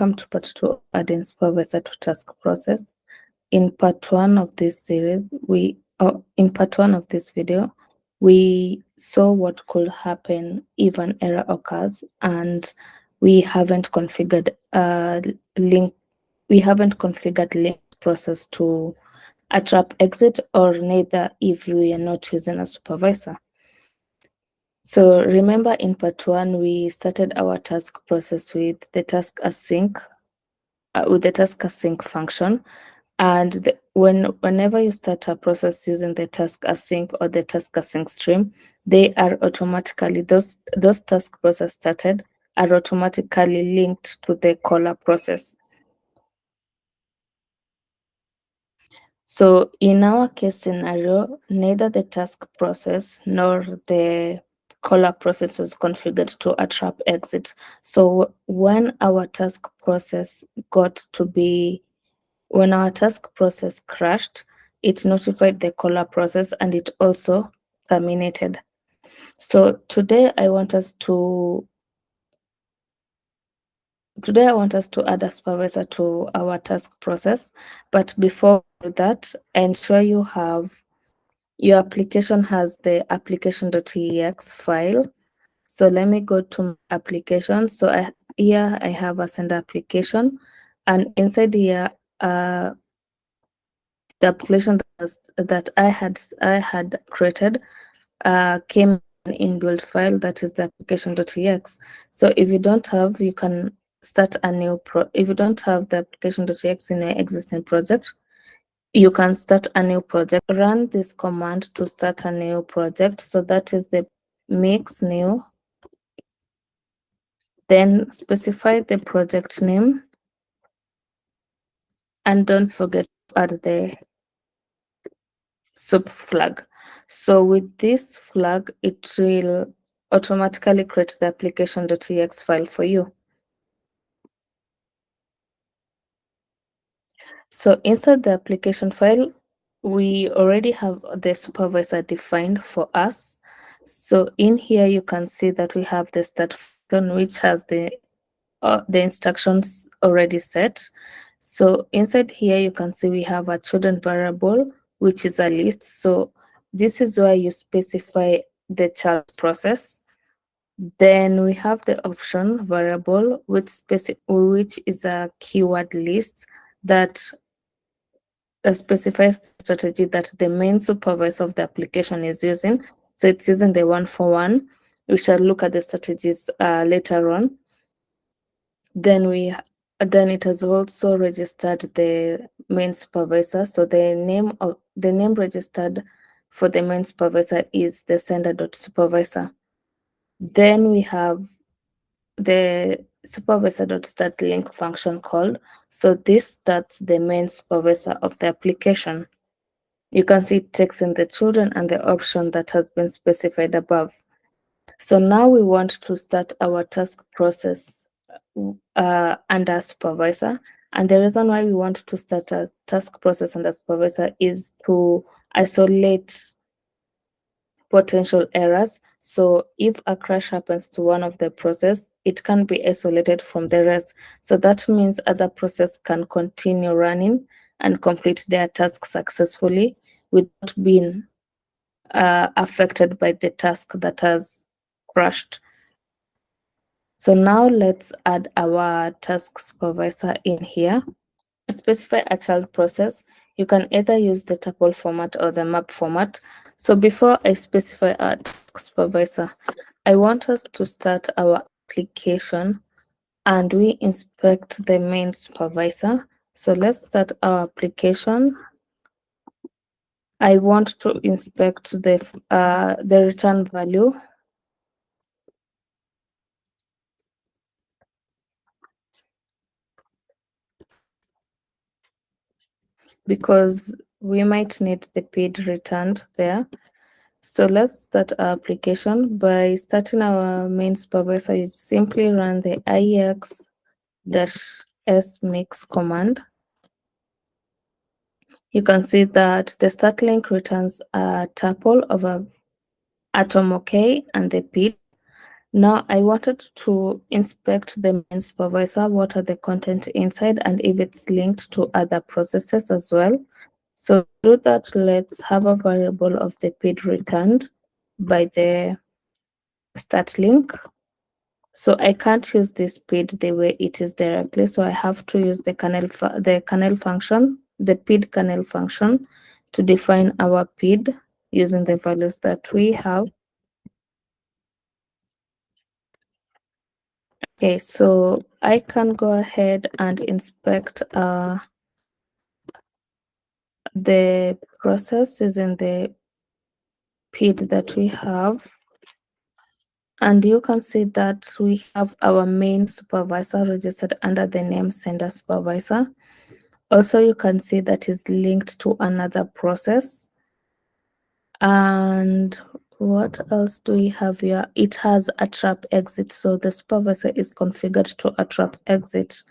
Welcome to part 2 of adding supervisor to task process. In part 1 of this series, in part 1 of this video, we saw what could happen if an error occurs and we haven't configured link process to a trap exit, or neither if we are not using a supervisor. So remember, in part 1, we started our task process with the task async function, and whenever you start a process using the task async or the task async stream, they are automatically, those task process started are automatically linked to the caller process. So in our case scenario, neither the task process nor the caller process was configured to a trap exit. So when our task process crashed, it notified the caller process and it also terminated. So today I want us to add a supervisor to our task process. But before that, ensure your application has the application.ex file. So let me go to my application. So here I have a sender application, and inside here, the application that I had created came an inbuilt file, that is the application.ex. So if you don't have, you can start a new if you don't have the application.ex in your existing project, you can start a new project. Run this command to start a new project. So that is the mix new. Then specify the project name, and don't forget to add the sup flag. So with this flag, it will automatically create the application.ex file for you. So inside the application file, we already have the supervisor defined for us. So in here, you can see that we have the start function, which has the instructions already set. So inside here, you can see we have a children variable, which is a list. So this is where you specify the child process. Then we have the option variable, which is a keyword list that specifies the strategy that the main supervisor of the application is using. So it's using the 1-for-1. We shall look at the strategies later on. Then it has also registered the main supervisor. So the name registered for the main supervisor is the sender.supervisor. Then we have the supervisor.startLink function called. So this starts the main supervisor of the application. You can see it takes in the children and the option that has been specified above. So now we want to start our task process under supervisor. And the reason why we want to start a task process under supervisor is to isolate potential errors. So if a crash happens to one of the process, it can be isolated from the rest. So that means other process can continue running and complete their task successfully without being affected by the task that has crashed. So now let's add our task supervisor in here. Specify a child process. You can either use the tuple format or the map format. So before I specify our task supervisor, I want us to start our application and we inspect the main supervisor. So let's start our application. I want to inspect the return value. Because we might need the paid returned there. So let's start our application. By starting our main supervisor, you simply run the ix-smix command. You can see that the start link returns a tuple of a atom OK and the PID. Now I wanted to inspect the main supervisor, what are the content inside, and if it's linked to other processes as well. So to do that, let's have a variable of the PID returned by the start link. So I can't use this PID the way it is directly. So I have to use the kernel function, the PID kernel function, to define our PID using the values that we have. Okay, so I can go ahead and inspect the process using the PID that we have. And you can see that we have our main supervisor registered under the name sender supervisor. Also, you can see that is linked to another process. And what else do we have here? It has a trap exit. So the supervisor is configured to a trap exit.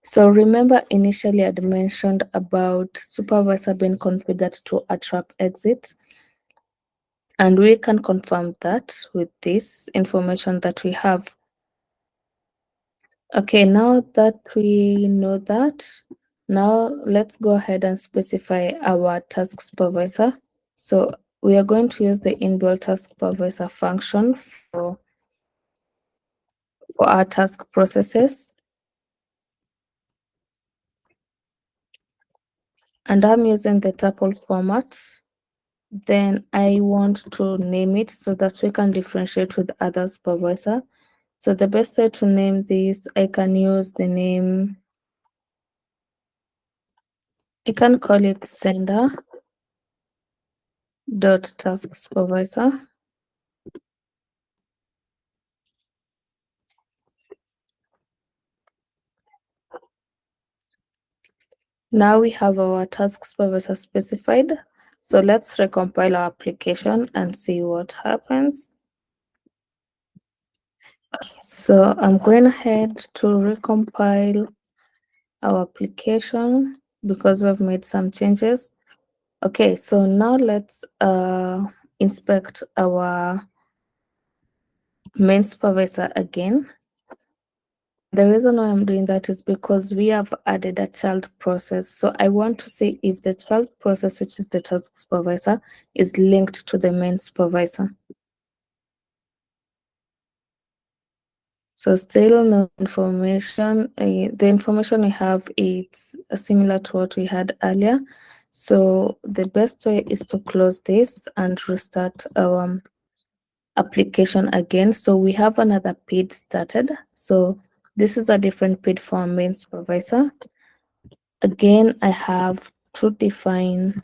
So remember initially I'd mentioned about supervisor being configured to a trap exit. And we can confirm that with this information that we have. Okay, now that we know that, now let's go ahead and specify our task supervisor. So we are going to use the inbuilt task supervisor function for our task processes. And I'm using the tuple format. Then I want to name it so that we can differentiate with other supervisor. So the best way to name this, I can use the name, I can call it sender dot task supervisor. Now we have our task supervisor specified. So let's recompile our application and see what happens. So I'm going ahead to recompile our application because we've made some changes. Okay, so now let's inspect our main supervisor again. The reason why I'm doing that is because we have added a child process. So I want to see if the child process, which is the task supervisor, is linked to the main supervisor. So still no information. The information we have is similar to what we had earlier. So the best way is to close this and restart our application again. So we have another PID started. So this is a different PID for our main supervisor. Again, I have to define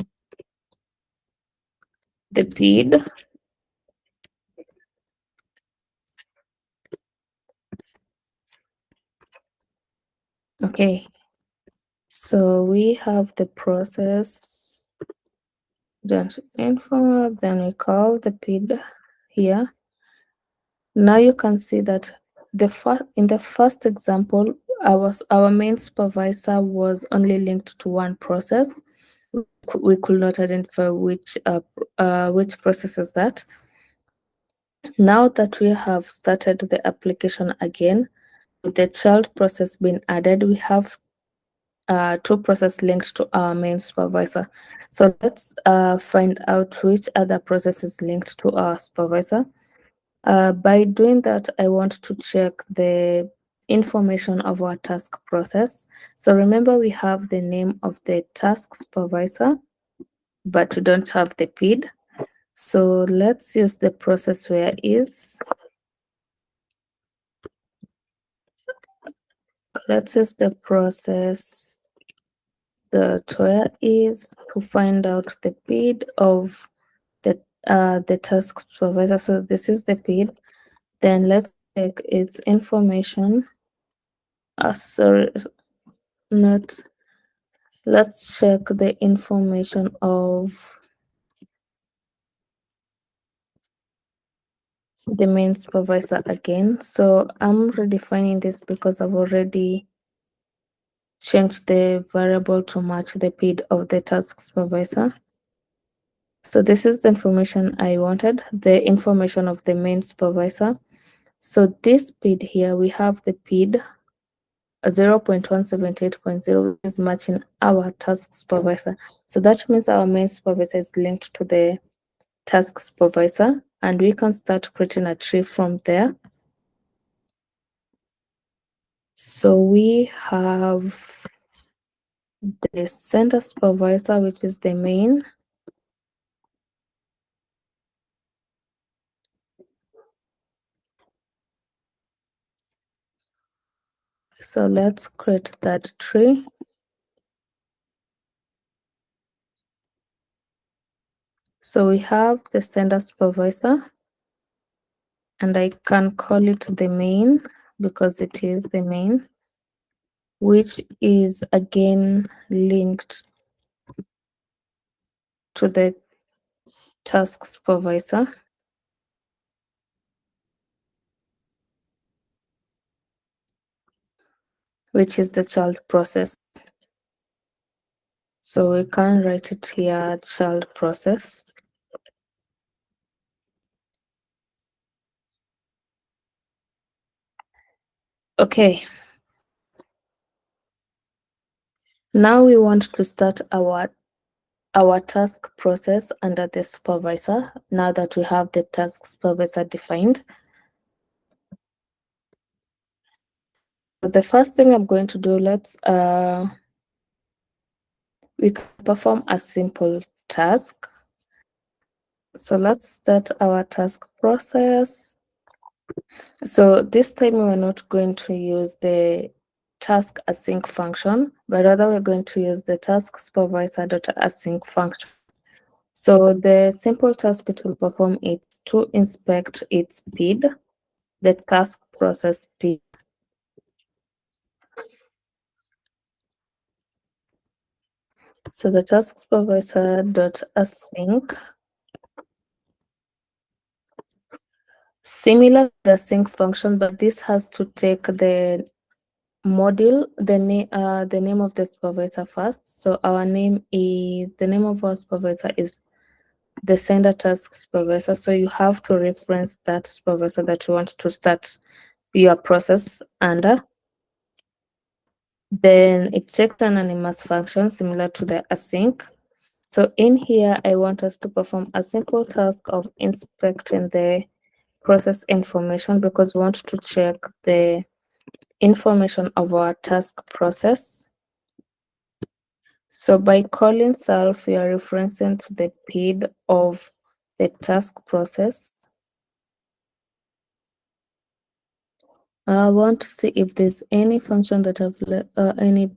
the PID. Okay, so we have the process don't info, then we call the PID here. Now you can see that in the first example, our main supervisor was only linked to one process. We could not identify which process is that. Now that we have started the application again, with the child process being added, we have two processes linked to our main supervisor. So let's find out which other process is linked to our supervisor. By doing that, I want to check the information of our task process. So remember, we have the name of the task supervisor, but we don't have the PID. So let's use the process where is. Let's use the process that where is to find out the PID of the task supervisor. So this is the PID. Then let's check its information. Sorry, not. Let's check the information of the main supervisor again. So I'm redefining this because I've already changed the variable to match the PID of the task supervisor. So this is the information I wanted, the information of the main supervisor. So this PID here, we have the PID 0.178.0, which is matching our task supervisor. So that means our main supervisor is linked to the task supervisor, and we can start creating a tree from there. So we have the center supervisor, which is the main. So let's create that tree. So we have the center supervisor, and I can call it the main because it is the main, which is again linked to the task supervisor, which is the child process. So we can write it here, child process. Okay. Now we want to start our task process under the supervisor, now that we have the task supervisor defined. The first thing I'm going to do, we can perform a simple task. So let's start our task process. So this time we're not going to use the task async function, but rather we're going to use the task supervisor.async function. So the simple task it will perform is to inspect its PID, the task process PID. So the task supervisor.async, similar to the sync function, but this has to take the module, the name of the supervisor first. So the name of our supervisor is the sender task supervisor. So you have to reference that supervisor that you want to start your process under. Then it takes an anonymous function similar to the async. So in here, I want us to perform a simple task of inspecting the process information because we want to check the information of our task process. So by calling self, we are referencing to the PID of the task process. I want to see if there's any function that have any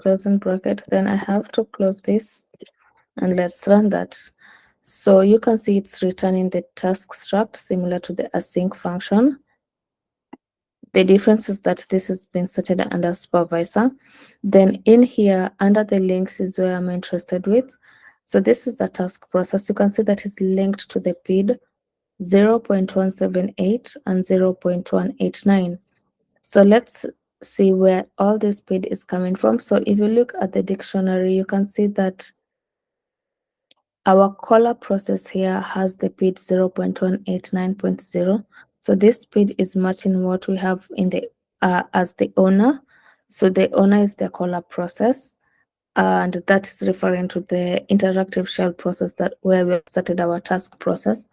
closing bracket, then I have to close this and let's run that. So you can see it's returning the task struct similar to the async function. The difference is that this has been started under supervisor. Then in here, under the links is where I'm interested with. So this is the task process. You can see that it's linked to the PID 0.178 and 0.189. So let's see where all this PID is coming from. So if you look at the dictionary, you can see that our caller process here has the PID 0.189.0. So this PID is matching what we have in the as the owner. So the owner is the caller process, and that is referring to the interactive shell process that where we started our task process.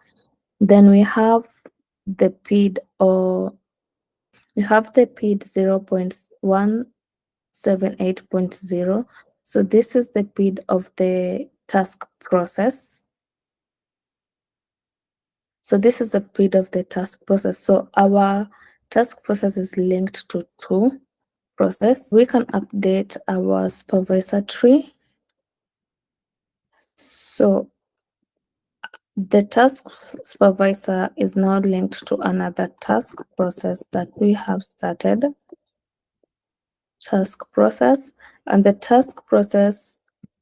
Then we have the PID the PID 0.178.0. So this is the PID of the task process. So this is the PID of the task process. So our task process is linked to two process. We can update our supervisor tree. So the task supervisor is now linked to another task process that we have started. Task process, and the task process,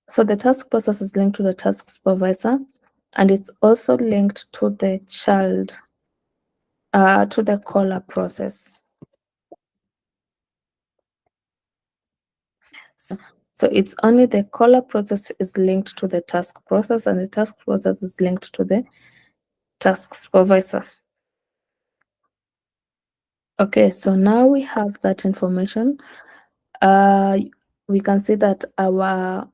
so the task process is linked to the task supervisor, and it's also linked to the child, to the caller process. So it's only the caller process is linked to the task process, and the task process is linked to the task supervisor. Okay, so now we have that information. We can see that our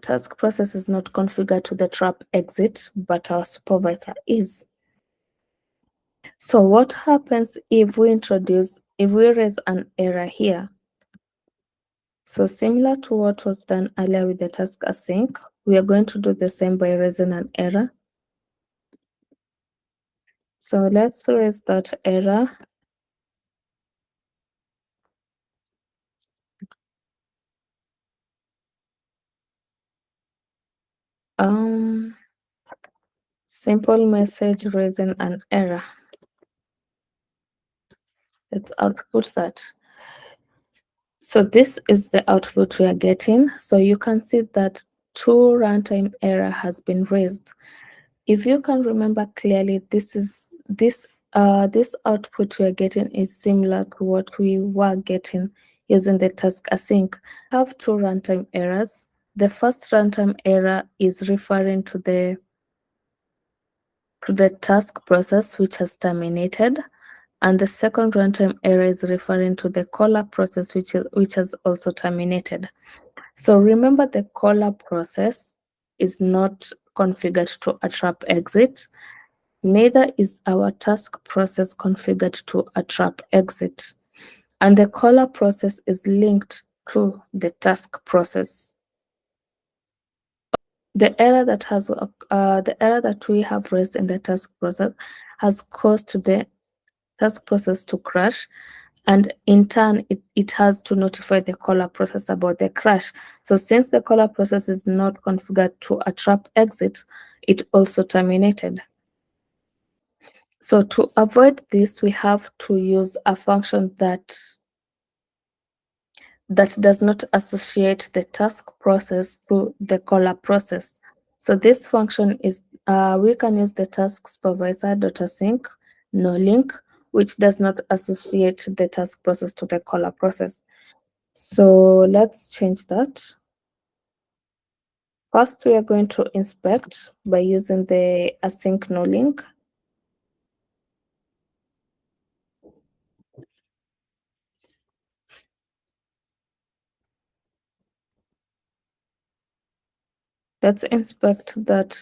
task process is not configured to the trap exit, but our supervisor is. So what happens if we raise an error here? So similar to what was done earlier with the task async, we are going to do the same by raising an error. So let's raise that error. Simple message raising an error. Let's output that. So this is the output we are getting. So you can see that true runtime error has been raised. If you can remember clearly, this output we are getting is similar to what we were getting using the task async. Have two runtime errors. The first runtime error is referring to the task process which has terminated, and the second runtime error is referring to the caller process which has also terminated. So remember, the caller process is not configured to a trap exit. Neither is our task process configured to a trap exit. And the caller process is linked to the task process. The error that we have raised in the task process has caused the task process to crash, and in turn it has to notify the caller process about the crash. So since the caller process is not configured to a trap exit, it also terminated. So to avoid this, we have to use a function that does not associate the task process to the caller process. So this function is, we can use the task supervisor.async no link, which does not associate the task process to the caller process. So let's change that. First, we are going to inspect by using the async no link. Let's inspect that.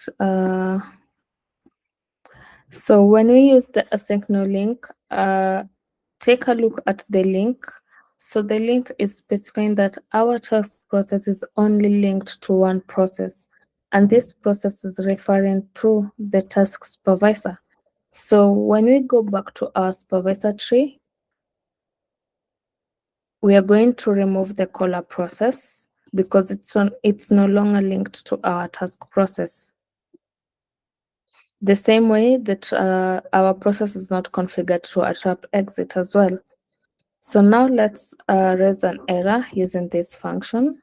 So when we use the async no link, take a look at the link. So the link is specifying that our task process is only linked to one process, and this process is referring to the task supervisor. So when we go back to our supervisor tree, we are going to remove the caller process because it's no longer linked to our task process. The same way that our process is not configured to a trap exit as well. So now let's raise an error using this function.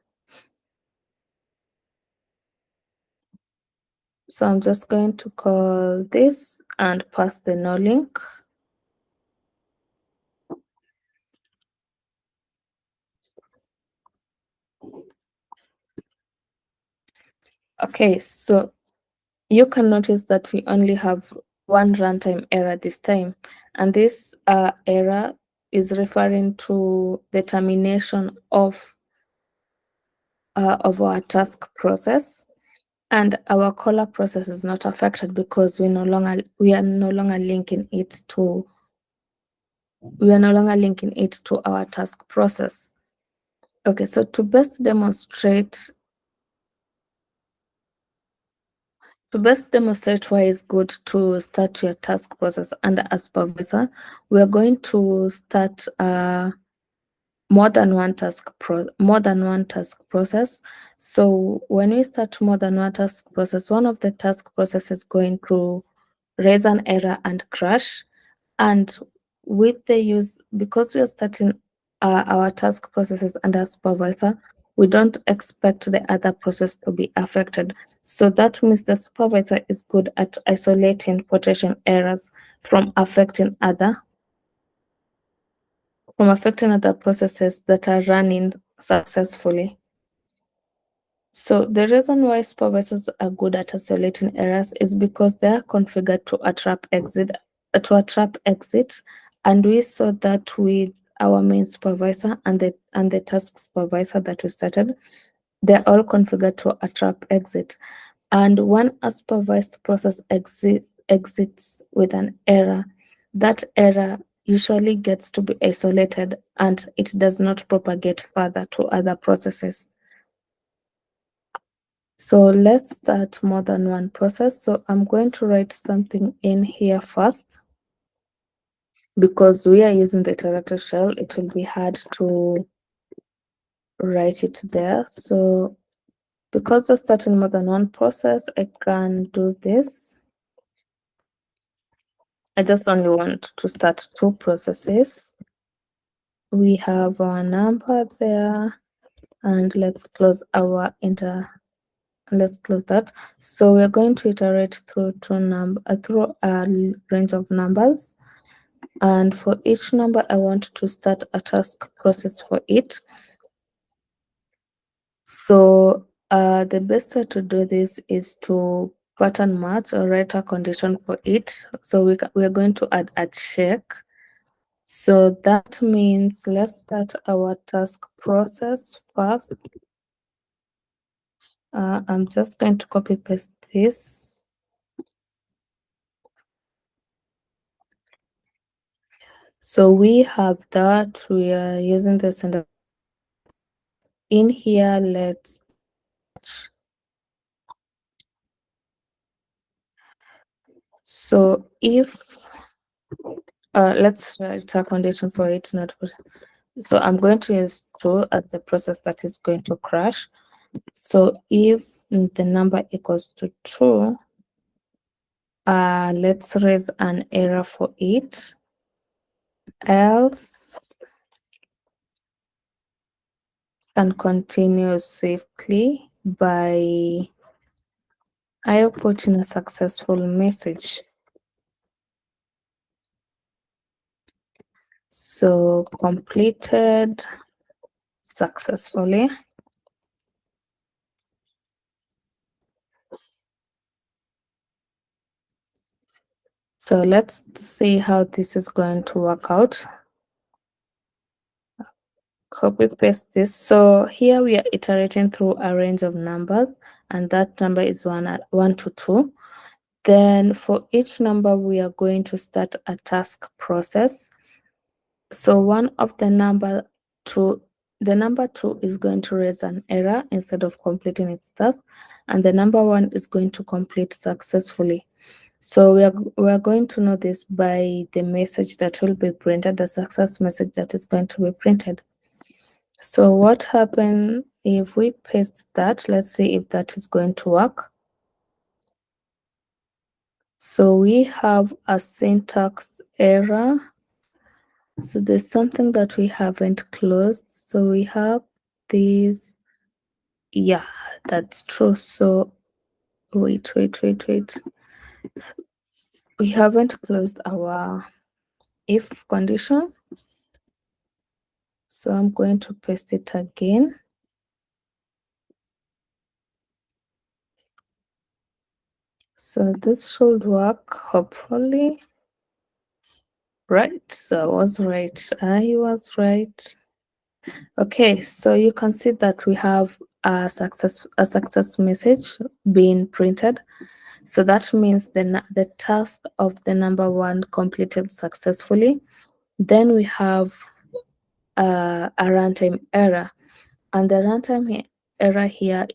So I'm just going to call this and pass the no link. Okay, so you can notice that we only have one runtime error this time, and this error is referring to the termination of our task process, and our caller process is not affected because we are no longer linking it to our task process. Okay, so to best demonstrate why it's good to start your task process under a supervisor, we are going to start more than one task process. So when we start more than one task process, one of the task process is going to raise an error and crash. And because we are starting our task processes under supervisor, we don't expect the other process to be affected. So that means the supervisor is good at isolating potential errors from affecting other processes that are running successfully. So the reason why supervisors are good at isolating errors is because they are configured to a trap exit, And we saw that with our main supervisor and the task supervisor that we started, they're all configured to a trap exit. And when a supervised process exits with an error, that error usually gets to be isolated and it does not propagate further to other processes. So let's start more than one process. So I'm going to write something in here first. Because we are using the iterator shell, it will be hard to write it there. So because we're starting more than one process, I can do this. I just only want to start two processes. We have our number there, and let's close our let's close that. So we're going to iterate through through a range of numbers. And for each number, I want to start a task process for it. So the best way to do this is to pattern match or write a condition for it. So we're going to add a check. So that means let's start our task process first. I'm just going to copy paste this. So we have that. We are using this in here. Let's so if let's write a condition for it, not so I'm going to use true as the process that is going to crash. So if the number equals to true, let's raise an error for it. Else can continue swiftly by outputting a successful message. So completed successfully. So let's see how this is going to work out. Copy paste this. So here we are iterating through a range of numbers, and that number is 1 to 2. Then for each number, we are going to start a task process. So one of the number 2 is going to raise an error instead of completing its task, and the number 1 is going to complete successfully. So we are going to know this by the message that will be printed, the success message that is going to be printed. So what happens if we paste that? Let's see if that is going to work. So we have a syntax error. So there's something that we haven't closed. So we have these. Yeah, that's true. So wait. We haven't closed our if condition. So I'm going to paste it again. So this should work, hopefully. Right, so I was right. Okay, so you can see that we have a success message being printed. So that means the task of the number 1 completed successfully. Then we have a runtime error, and the runtime error here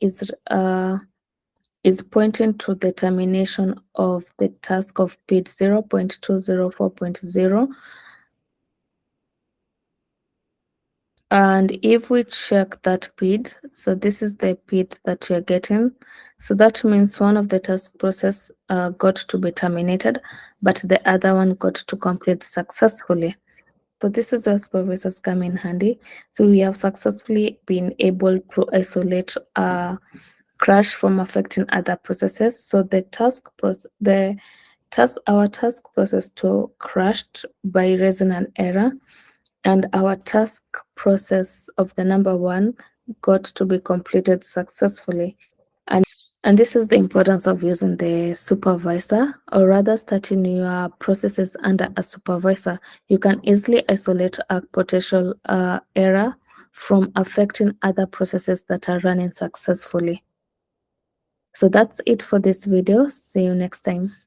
is pointing to the termination of the task of PID 0.204.0. And if we check that PID, so this is the PID that we are getting. So that means one of the task process got to be terminated, but the other one got to complete successfully. So this is where supervisors come in handy. So we have successfully been able to isolate a crash from affecting other processes. So our task process 2 crashed by raising an error, and our task process of the number 1 got to be completed successfully. And And this is the importance of using the supervisor, or rather starting your processes under a supervisor. You can easily isolate a potential error from affecting other processes that are running successfully. So that's it for this video. See you next time.